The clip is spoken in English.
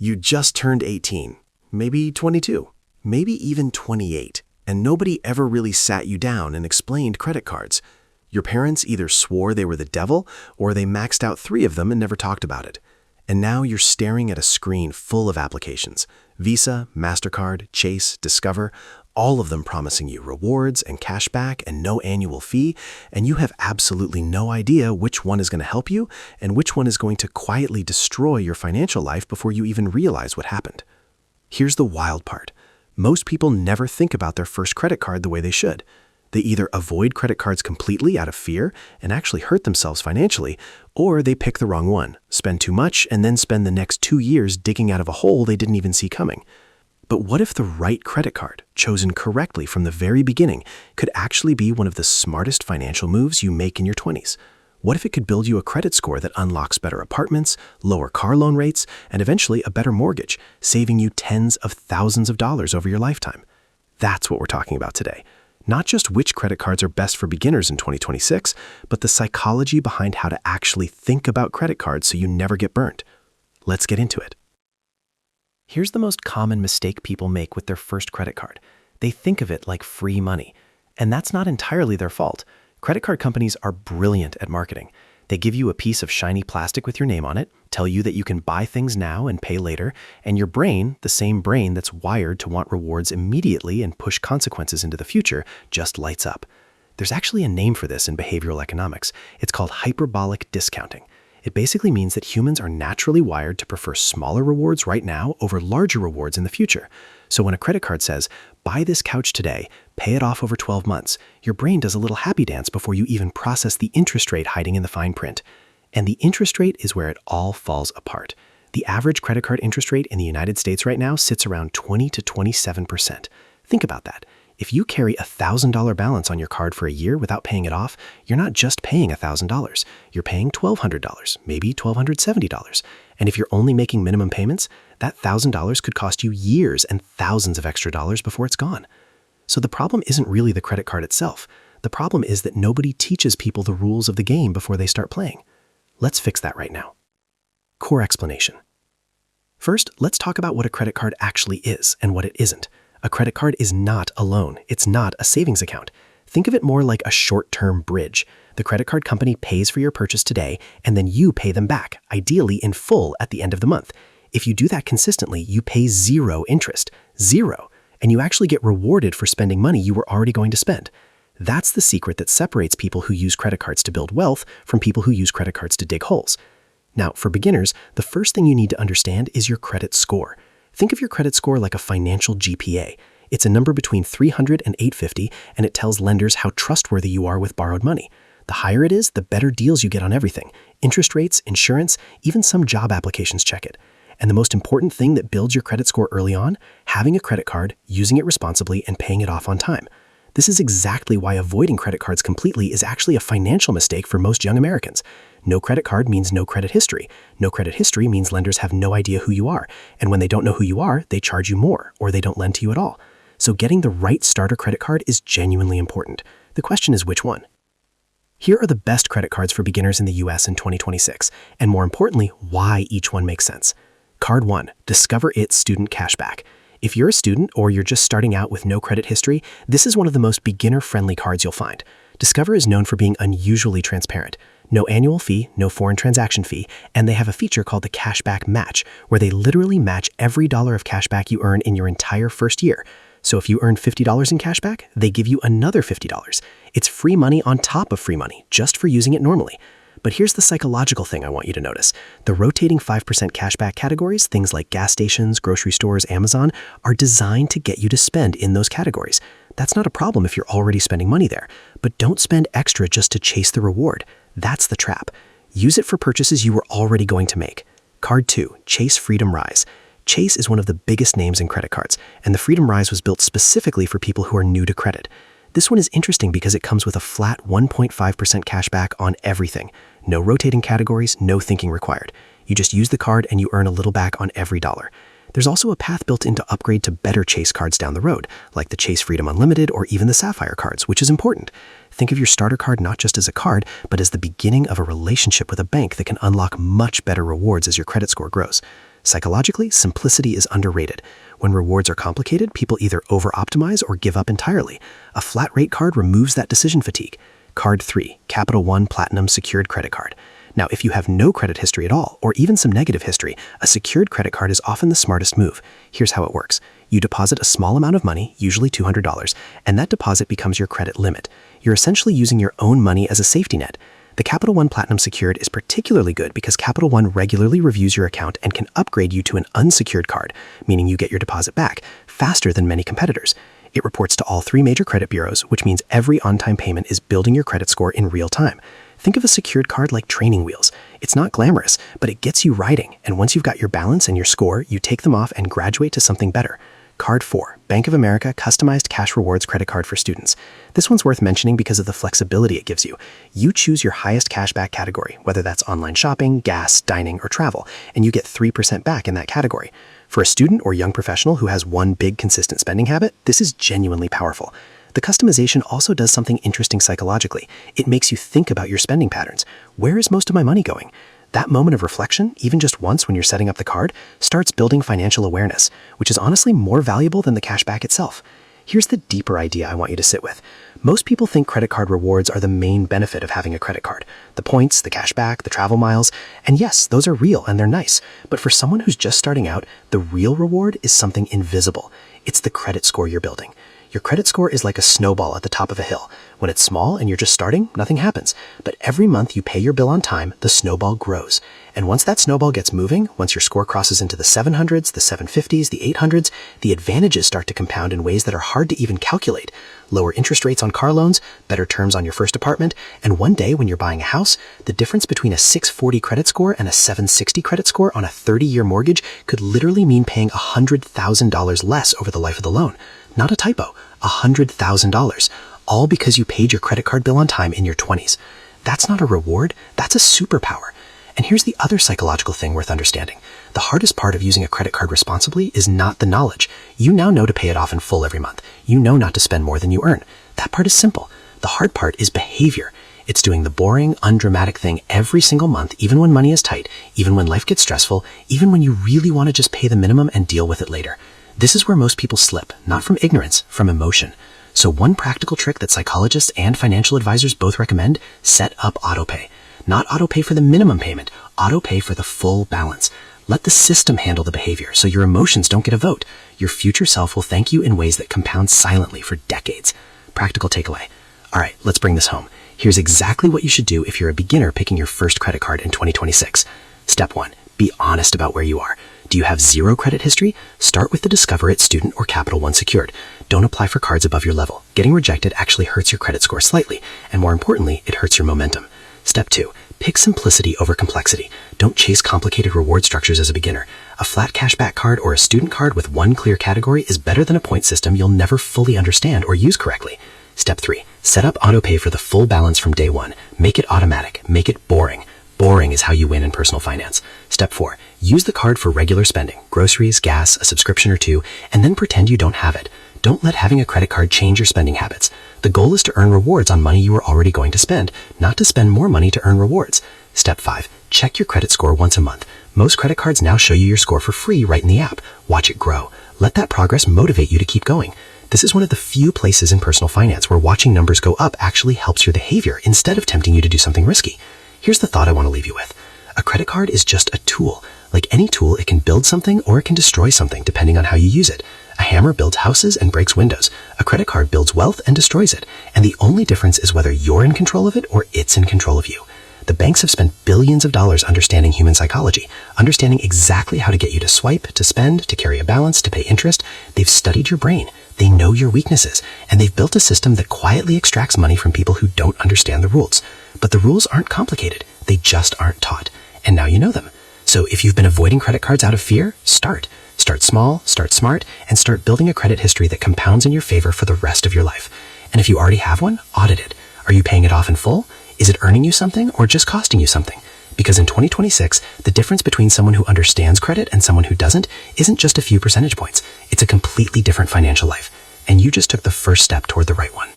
You just turned 18, maybe 22, maybe even 28, and nobody ever really sat you down and explained credit cards. Your parents either swore they were the devil or they maxed out 3 of them and never talked about it. And now you're staring at a screen full of applications: Visa, MasterCard, Chase, Discover, all of them promising you rewards and cashback and no annual fee, and you have absolutely no idea which one is going to help you and which one is going to quietly destroy your financial life before you even realize what happened. Here's the wild part. Most people never think about their first credit card the way they should. They either avoid credit cards completely out of fear and actually hurt themselves financially, or they pick the wrong one, spend too much, and then spend the next 2 years digging out of a hole they didn't even see coming. But what if the right credit card, chosen correctly from the very beginning, could actually be one of the smartest financial moves you make in your 20s? What if it could build you a credit score that unlocks better apartments, lower car loan rates, and eventually a better mortgage, saving you tens of thousands of dollars over your lifetime? That's what we're talking about today. Not just which credit cards are best for beginners in 2026, but the psychology behind how to actually think about credit cards so you never get burnt. Let's get into it. Here's the most common mistake people make with their first credit card. They think of it like free money. And that's not entirely their fault. Credit card companies are brilliant at marketing. They give you a piece of shiny plastic with your name on it, tell you that you can buy things now and pay later, and your brain, the same brain that's wired to want rewards immediately and push consequences into the future, just lights up. There's actually a name for this in behavioral economics. It's called hyperbolic discounting. It basically means that humans are naturally wired to prefer smaller rewards right now over larger rewards in the future. So when a credit card says, buy this couch today, pay it off over 12 months, your brain does a little happy dance before you even process the interest rate hiding in the fine print. And the interest rate is where it all falls apart. The average credit card interest rate in the United States right now sits around 20 to 27%. Think about that. If you carry a $1,000 balance on your card for a year without paying it off, you're not just paying $1,000. You're paying $1,200, maybe $1,270. And if you're only making minimum payments, that $1,000 could cost you years and thousands of extra dollars before it's gone. So the problem isn't really the credit card itself. The problem is that nobody teaches people the rules of the game before they start playing. Let's fix that right now. Core explanation. First, let's talk about what a credit card actually is and what it isn't. A credit card is not a loan. It's not a savings account. Think of it more like a short-term bridge. The credit card company pays for your purchase today, and then you pay them back, ideally in full at the end of the month. If you do that consistently, you pay 0 interest. 0. And you actually get rewarded for spending money you were already going to spend. That's the secret that separates people who use credit cards to build wealth from people who use credit cards to dig holes. Now, for beginners, the first thing you need to understand is your credit score. Think of your credit score like a financial GPA. It's a number between 300 and 850, and it tells lenders how trustworthy you are with borrowed money. The higher it is, the better deals you get on everything. Interest rates, insurance, even some job applications check it. And the most important thing that builds your credit score early on, having a credit card, using it responsibly, and paying it off on time. This is exactly why avoiding credit cards completely is actually a financial mistake for most young Americans. No credit card means no credit history. No credit history means lenders have no idea who you are. And when they don't know who you are, they charge you more, or they don't lend to you at all. So getting the right starter credit card is genuinely important. The question is which one? Here are the best credit cards for beginners in the US in 2026, and more importantly, why each one makes sense. Card 1, Discover It Student Cashback. If you're a student or you're just starting out with no credit history, this is one of the most beginner-friendly cards you'll find. Discover is known for being unusually transparent. No annual fee, no foreign transaction fee, and they have a feature called the cashback match, where they literally match every dollar of cashback you earn in your entire first year. So if you earn $50 in cashback, they give you another $50. It's free money on top of free money, just for using it normally. But here's the psychological thing I want you to notice. The rotating 5% cashback categories, things like gas stations, grocery stores, Amazon, are designed to get you to spend in those categories. That's not a problem if you're already spending money there, but don't spend extra just to chase the reward. That's the trap. Use it for purchases you were already going to make. Card 2, Chase Freedom Rise. Chase is one of the biggest names in credit cards, and the Freedom Rise was built specifically for people who are new to credit. This one is interesting because it comes with a flat 1.5% cashback on everything. No rotating categories, no thinking required. You just use the card and you earn a little back on every dollar. There's also a path built in to upgrade to better Chase cards down the road, like the Chase Freedom Unlimited or even the Sapphire cards, which is important. Think of your starter card not just as a card, but as the beginning of a relationship with a bank that can unlock much better rewards as your credit score grows. Psychologically, simplicity is underrated. When rewards are complicated, people either over-optimize or give up entirely. A flat rate card removes that decision fatigue. Card 3, Capital One Platinum Secured Credit Card. Now, if you have no credit history at all, or even some negative history, a secured credit card is often the smartest move. Here's how it works. You deposit a small amount of money, usually $200, and that deposit becomes your credit limit. You're essentially using your own money as a safety net. The Capital One Platinum Secured is particularly good because Capital One regularly reviews your account and can upgrade you to an unsecured card, meaning you get your deposit back faster than many competitors. It reports to all 3 major credit bureaus, which means every on-time payment is building your credit score in real time. Think of a secured card like training wheels. It's not glamorous, but it gets you riding, and once you've got your balance and your score, you take them off and graduate to something better. Card 4, Bank of America Customized Cash Rewards Credit Card for Students. This one's worth mentioning because of the flexibility it gives you. You choose your highest cashback category, whether that's online shopping, gas, dining, or travel, and you get 3% back in that category. For a student or young professional who has one big consistent spending habit, this is genuinely powerful. The customization also does something interesting psychologically. It makes you think about your spending patterns. Where is most of my money going? That moment of reflection, even just once when you're setting up the card, starts building financial awareness, which is honestly more valuable than the cashback itself. Here's the deeper idea I want you to sit with. Most people think credit card rewards are the main benefit of having a credit card. The points, the cashback, the travel miles, and yes, those are real and they're nice. But for someone who's just starting out, the real reward is something invisible. It's the credit score you're building. Your credit score is like a snowball at the top of a hill. When it's small and you're just starting, nothing happens. But every month you pay your bill on time, the snowball grows. And once that snowball gets moving, once your score crosses into the 700s, the 750s, the 800s, the advantages start to compound in ways that are hard to even calculate. Lower interest rates on car loans, better terms on your first apartment, and one day when you're buying a house, the difference between a 640 credit score and a 760 credit score on a 30-year mortgage could literally mean paying $100,000 less over the life of the loan. Not a typo, $100,000, all because you paid your credit card bill on time in your 20s. That's not a reward, that's a superpower. And here's the other psychological thing worth understanding. The hardest part of using a credit card responsibly is not the knowledge. You now know to pay it off in full every month. You know not to spend more than you earn. That part is simple. The hard part is behavior. It's doing the boring, undramatic thing every single month, even when money is tight, even when life gets stressful, even when you really want to just pay the minimum and deal with it later. This is where most people slip, not from ignorance, from emotion. So one practical trick that psychologists and financial advisors both recommend, set up autopay. Not autopay for the minimum payment, autopay for the full balance. Let the system handle the behavior so your emotions don't get a vote. Your future self will thank you in ways that compound silently for decades. Practical takeaway. All right, let's bring this home. Here's exactly what you should do if you're a beginner picking your first credit card in 2026. Step 1, be honest about where you are. Do you have zero credit history? Start with the Discover It Student or Capital One Secured. Don't apply for cards above your level. Getting rejected actually hurts your credit score slightly, and more importantly, it hurts your momentum. Step 2, pick simplicity over complexity. Don't chase complicated reward structures as a beginner. A flat cashback card or a student card with one clear category is better than a point system you'll never fully understand or use correctly. Step 3, set up autopay for the full balance from day one. Make it automatic. Make it boring. Boring is how you win in personal finance. Step 4, use the card for regular spending, groceries, gas, a subscription or two, and then pretend you don't have it. Don't let having a credit card change your spending habits. The goal is to earn rewards on money you are already going to spend, not to spend more money to earn rewards. Step 5, check your credit score once a month. Most credit cards now show you your score for free right in the app. Watch it grow. Let that progress motivate you to keep going. This is one of the few places in personal finance where watching numbers go up actually helps your behavior instead of tempting you to do something risky. Here's the thought I want to leave you with. A credit card is just a tool. Like any tool, it can build something or it can destroy something depending on how you use it. A hammer builds houses and breaks windows. A credit card builds wealth and destroys it. And the only difference is whether you're in control of it or it's in control of you. The banks have spent billions of dollars understanding human psychology, understanding exactly how to get you to swipe, to spend, to carry a balance, to pay interest. They've studied your brain. They know your weaknesses. And they've built a system that quietly extracts money from people who don't understand the rules. But the rules aren't complicated. They just aren't taught. And now you know them. So if you've been avoiding credit cards out of fear, start. Start small, start smart, and start building a credit history that compounds in your favor for the rest of your life. And if you already have one, audit it. Are you paying it off in full? Is it earning you something or just costing you something? Because in 2026, the difference between someone who understands credit and someone who doesn't isn't just a few percentage points. It's a completely different financial life. And you just took the first step toward the right one.